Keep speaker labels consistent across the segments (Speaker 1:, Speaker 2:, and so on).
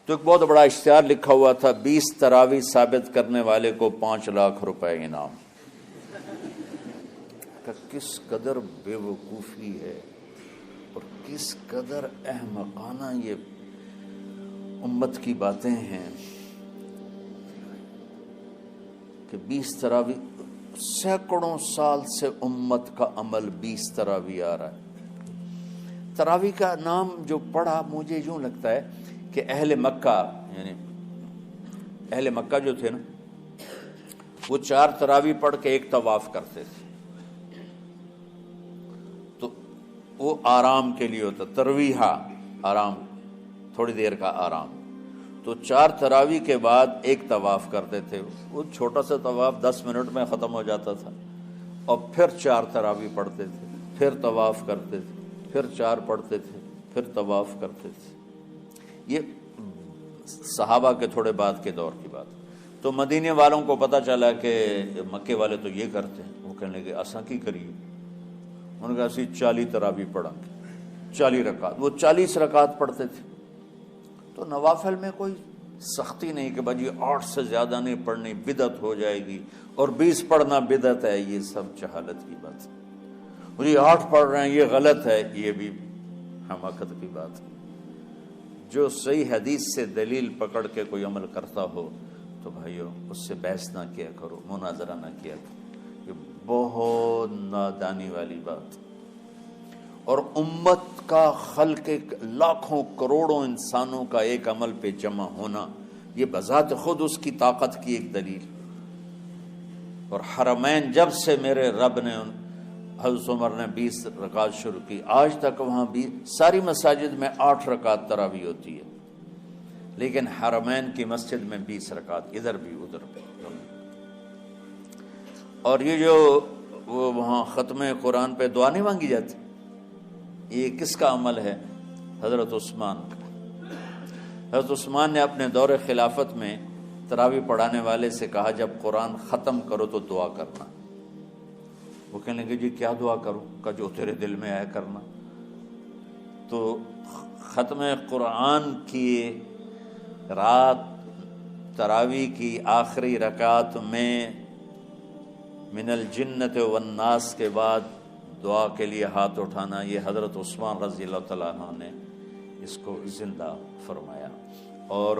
Speaker 1: تو ایک بہت بڑا اشتہار لکھا ہوا تھا، 20 تراویح ثابت کرنے والے کو 5 لاکھ روپے انعام۔ کہ کس قدر بے وقوفی ہے اور کس قدر احمقانہ یہ امت کی باتیں ہیں کہ 20 تراویح، سینکڑوں سال سے امت کا عمل 20 تراویح آ رہا ہے۔ تراویح کا نام جو پڑھا مجھے یوں لگتا ہے کہ اہل مکہ، یعنی اہل مکہ جو تھے نا، وہ 4 تراویح پڑھ کے ایک طواف کرتے تھے، تو وہ آرام کے لیے ہوتا، ترویحہ آرام، تھوڑی دیر کا آرام۔ تو 4 تراویح کے بعد ایک طواف کرتے تھے، وہ چھوٹا سا طواف 10 منٹ میں ختم ہو جاتا تھا، اور پھر 4 تراویح پڑھتے تھے، پھر طواف کرتے تھے، پھر 4 پڑھتے تھے، پھر طواف کرتے تھے۔ یہ صحابہ کے تھوڑے بعد کے دور کی بات۔ تو مدینے والوں کو پتہ چلا کہ مکے والے تو یہ کرتے ہیں، وہ کہنے لگے اساں کی کریے؟ انہوں نے کہا اسی 40 تراویح پڑھیں گے، 40 رکعت۔ وہ 40 رکعت پڑھتے تھے۔ تو نوافل میں کوئی سختی نہیں کہ بھائی 8 سے زیادہ نہیں پڑھنی، بدعت ہو جائے گی، اور 20 پڑھنا بدعت ہے، یہ سب جہالت کی بات ہے۔ اور یہ 8 پڑھ رہے ہیں یہ غلط ہے، یہ بھی حماقت کی بات ہے۔ جو صحیح حدیث سے دلیل پکڑ کے کوئی عمل کرتا ہو تو بھائیو اس سے بحث نہ کیا کرو، مناظرہ نہ کیا کرو، یہ بہت نادانی والی بات۔ اور امت کا خلق لاکھوں کروڑوں انسانوں کا ایک عمل پہ جمع ہونا، یہ بذات خود اس کی طاقت کی ایک دلیل۔ اور حرمین جب سے میرے رب نے حضرت عمر نے 20 رکعت شروع کی، آج تک وہاں بھی ساری مساجد میں 8 رکعت تراویح ہوتی ہے، لیکن حرمین کی مسجد میں 20 رکعت، ادھر بھی ادھر بھی۔ اور یہ جو وہ وہاں ختم قرآن پہ دعا نہیں مانگی جاتی، یہ کس کا عمل ہے؟ حضرت عثمان کا۔ حضرت عثمان نے اپنے دور خلافت میں تراویح پڑھانے والے سے کہا جب قرآن ختم کرو تو دعا کرنا۔ وہ کہنے لگے جی کیا دعا کروں؟ کہ جو تیرے دل میں آیا کرنا۔ تو ختم قرآن کی رات تراویح کی آخری رکعت میں من الجنت والناس کے بعد دعا کے لیے ہاتھ اٹھانا، یہ حضرت عثمان رضی اللہ تعالیٰ عنہ نے اس کو زندہ فرمایا۔ اور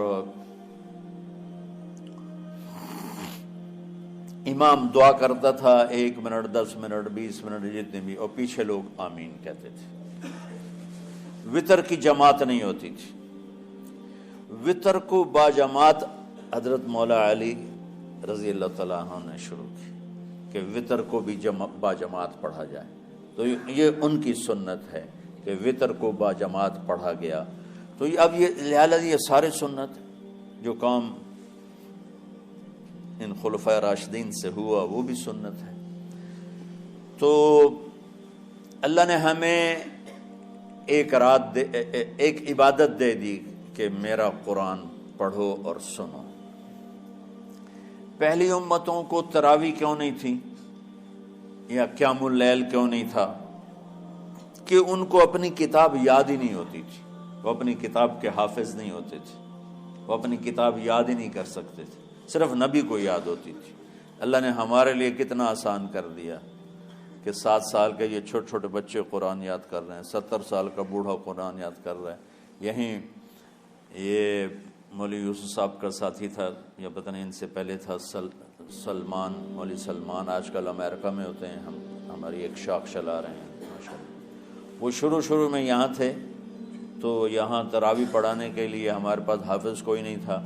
Speaker 1: امام دعا کرتا تھا 1 منٹ 10 منٹ 20 منٹ جتنے بھی، اور پیچھے لوگ آمین کہتے تھے۔ وطر کی جماعت نہیں ہوتی تھی، وطر کو باجماعت حضرت مولا علی رضی اللہ تعالیٰ عنہ نے شروع کی کہ وطر کو بھی باجماعت پڑھا جائے۔ تو یہ ان کی سنت ہے کہ وطر کو باجماعت پڑھا گیا۔ تو اب یہ لہٰذا یہ سارے سنت جو کام ان خلفائے راشدین سے ہوا وہ بھی سنت ہے۔ تو اللہ نے ہمیں ایک عبادت دے دی کہ میرا قرآن پڑھو اور سنو۔ پہلی امتوں کو تراویح کیوں نہیں تھی یا قیام اللیل کیوں نہیں تھا؟ کہ ان کو اپنی کتاب یاد ہی نہیں ہوتی تھی، وہ اپنی کتاب کے حافظ نہیں ہوتے تھے، وہ اپنی کتاب یاد ہی نہیں کر سکتے تھے، صرف نبی کو یاد ہوتی تھی۔ اللہ نے ہمارے لیے کتنا آسان کر دیا کہ 7 سال کے یہ چھوٹے چھوٹے بچے قرآن یاد کر رہے ہیں، 70 سال کا بوڑھا قرآن یاد کر رہا ہے۔ یہیں یہ مولوی یوسف صاحب کا ساتھی تھا یا پتہ نہیں ان سے پہلے تھا، سلمان، مولوی سلمان، آج کل امریکہ میں ہوتے ہیں، ہماری ایک شاخ چلا رہے ہیں ماشاءاللہ۔ وہ شروع میں یہاں تھے، تو یہاں تراویح پڑھانے کے لیے ہمارے پاس حافظ کوئی نہیں تھا،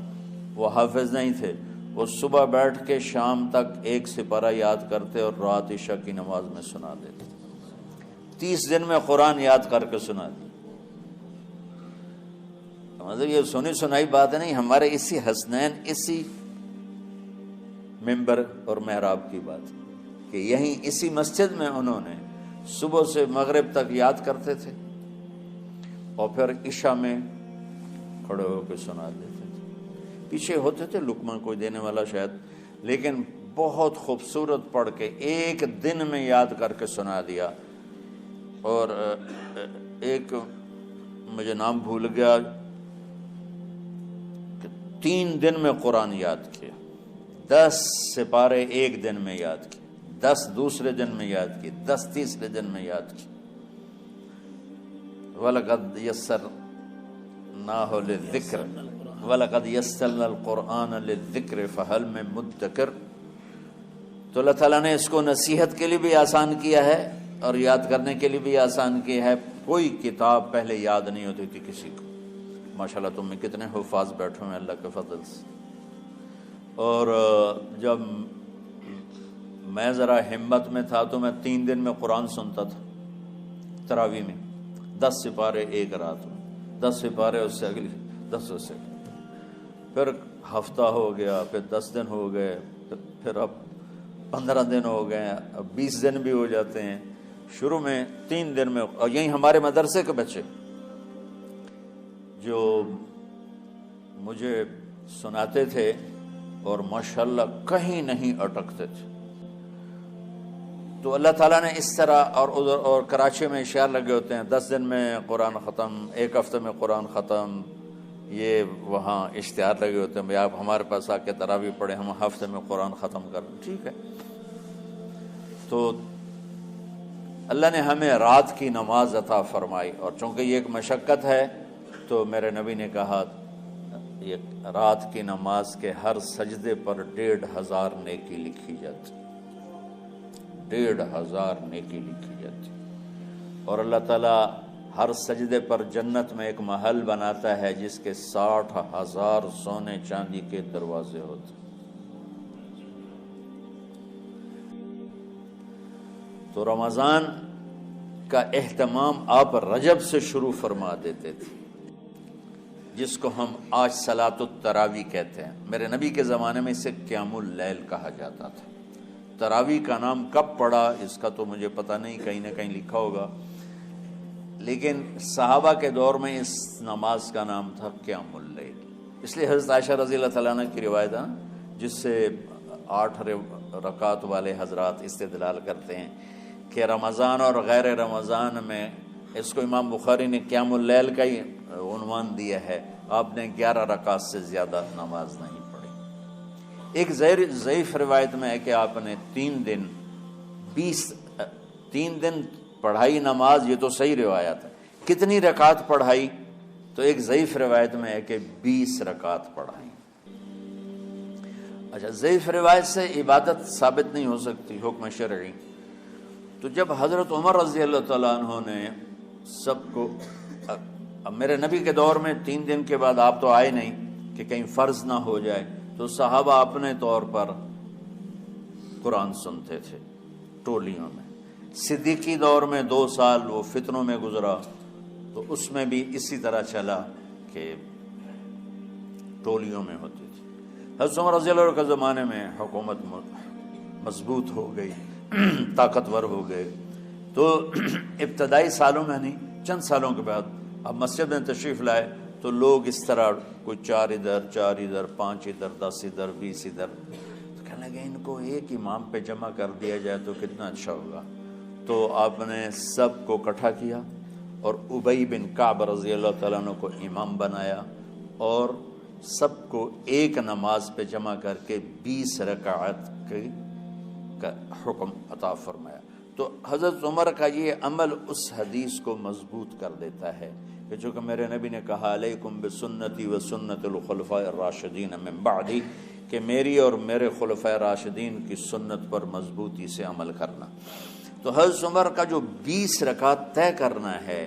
Speaker 1: وہ حافظ نہیں تھے، وہ صبح بیٹھ کے شام تک ایک سپارہ یاد کرتے اور رات عشاء کی نماز میں سنا دیتے۔ 30 دن میں قرآن یاد کر کے سنا دی۔ مطلب یہ سنی سنائی بات نہیں، ہمارے اسی حسنین، اسی ممبر اور محراب کی بات کہ یہیں اسی مسجد میں انہوں نے صبح سے مغرب تک یاد کرتے تھے اور پھر عشاء میں کھڑے ہو کے سنا دیتے تھے۔ پیچھے ہوتے تھے لقمہ کوئی دینے والا شاید، لیکن بہت خوبصورت پڑھ کے ایک دن میں یاد کر کے سنا دیا۔ اور ایک مجھے نام بھول گیا، 3 دن میں قرآن یاد کیا، 10 سپارے ایک دن میں یاد کیے، 10 دوسرے دن میں یاد کیے، 10 تیسرے دن میں یاد کیے۔ وَلَقَدْ يَسَّرْنَاهُ لِلذِّكْرِ وَلَقَدْ يَسَّرْنَا الْقُرْآنَ لِلذِّكْرِ فَهَلْ مِن مُدَّكِرٍ۔ تو اللہ تعالیٰ نے اس کو نصیحت کے لیے بھی آسان کیا ہے اور یاد کرنے کے لیے بھی آسان کیا ہے۔ کوئی کتاب پہلے یاد نہیں ہوتی تھی کسی کو، ماشاءاللہ تم میں کتنے حفاظ بیٹھے ہیں اللہ کے فضل سے۔ اور جب میں ذرا ہمت میں تھا تو میں 3 دن میں قرآن سنتا تھا تراویح میں، 10 سپارے ایک رات میں، 10 سپارے اس سے اگلی 10 اس سے، پھر ہفتہ ہو گیا، پھر 10 دن ہو گئے، پھر اب 15 دن ہو گئے، اب 20 دن بھی ہو جاتے ہیں۔ شروع میں 3 دن میں، اور یہی ہمارے مدرسے کے بچے جو مجھے سناتے تھے اور ماشاءاللہ کہیں نہیں اٹکتے تھے۔ تو اللہ تعالیٰ نے اس طرح، اور کراچی میں اشعار لگے ہوتے ہیں، 10 دن میں قرآن ختم، 1 ہفتے میں قرآن ختم، یہ وہاں اشتہار لگے ہوتے ہیں، بھئی آپ ہمارے پاس آ کے تراویح پڑھیں، ہم ہفتے میں قرآن ختم کر دیں۔ ٹھیک ہے، تو اللہ نے ہمیں رات کی نماز عطا فرمائی، اور چونکہ یہ ایک مشقت ہے تو میرے نبی نے کہا یہ رات کی نماز کے ہر سجدے پر 1500 نیکی لکھی جاتی، 1500 نیکی لکھی جاتی، اور اللہ تعالیٰ ہر سجدے پر جنت میں ایک محل بناتا ہے جس کے 60,000 سونے چاندی کے دروازے ہوتے۔ تو رمضان کا اہتمام آپ رجب سے شروع فرما دیتے تھے، جس کو ہم آج صلاۃ التراویح کہتے ہیں۔ میرے نبی کے زمانے میں اسے قیام اللیل کہا جاتا تھا۔ تراویح کا نام کب پڑا اس کا تو مجھے پتہ نہیں، کہیں نہ کہیں لکھا ہوگا، لیکن صحابہ کے دور میں اس نماز کا نام تھا قیام اللیل۔ اس لیے حضرت عائشہ رضی اللہ تعالیٰ عنہ کی روایت ہے جس سے 8 رکعت والے حضرات استدلال کرتے ہیں کہ رمضان اور غیر رمضان میں، اس کو امام بخاری نے قیام اللیل کا ہی عنوان دیا ہے، آپ نے 11 رکعت سے زیادہ نماز نہیں پڑھی۔ ایک ضعیف روایت میں ہے کہ آپ نے 3 دن پڑھائی نماز، یہ تو صحیح روایت ہے۔ کتنی رکعت پڑھائی؟ تو ایک ضعیف روایت میں ہے کہ 20 رکعت پڑھائی۔ اچھا، ضعیف روایت سے عبادت ثابت نہیں ہو سکتی، حکم شرعی۔ تو جب حضرت عمر رضی اللہ تعالیٰ عنہ نے سب کو، اب میرے نبی کے دور میں 3 دن کے بعد آپ تو آئے نہیں کہ کہیں فرض نہ ہو جائے، تو صحابہ اپنے طور پر قرآن سنتے تھے ٹولیوں میں۔ صدیقی دور میں 2 سال وہ فتنوں میں گزرا، تو اس میں بھی اسی طرح چلا کہ ٹولیوں میں ہوتی تھی۔ حضرت عمر رضی اللہ عنہ کے زمانے میں حکومت مضبوط ہو گئی، طاقتور ہو گئے، تو ابتدائی سالوں میں نہیں، چند سالوں کے بعد اب مسجد میں تشریف لائے تو لوگ اس طرح کوئی 4 ادھر 4 ادھر 5 ادھر 10 ادھر 20 ادھر، تو کہنے لگے ان کو ایک امام پہ جمع کر دیا جائے تو کتنا اچھا ہوگا۔ تو آپ نے سب کو اکٹھا کیا اور ابی بن کعب رضی اللہ تعالیٰ عنہ کو امام بنایا، اور سب کو ایک نماز پہ جمع کر کے 20 رکعت کا حکم عطا فرمایا۔ تو حضرت عمر کا یہ عمل اس حدیث کو مضبوط کر دیتا ہے کہ جو کہ میرے نبی نے کہا علیکم بسنتی و سنت الخلفاء الراشدین من بعدی، کہ میری اور میرے خلفاء راشدین کی سنت پر مضبوطی سے عمل کرنا۔ تو حضرت عمر کا جو 20 رکعت طے کرنا ہے،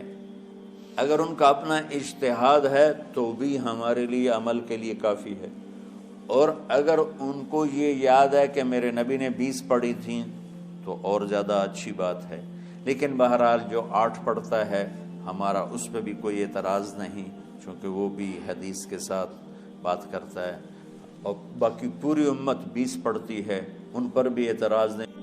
Speaker 1: اگر ان کا اپنا اجتہاد ہے تو بھی ہمارے لیے عمل کے لیے کافی ہے، اور اگر ان کو یہ یاد ہے کہ میرے نبی نے 20 پڑھی تھیں تو اور زیادہ اچھی بات ہے۔ لیکن بہرحال جو 8 پڑھتا ہے ہمارا اس پہ بھی کوئی اعتراض نہیں، چونکہ وہ بھی حدیث کے ساتھ بات کرتا ہے، اور باقی پوری امت 20 پڑھتی ہے ان پر بھی اعتراض نہیں۔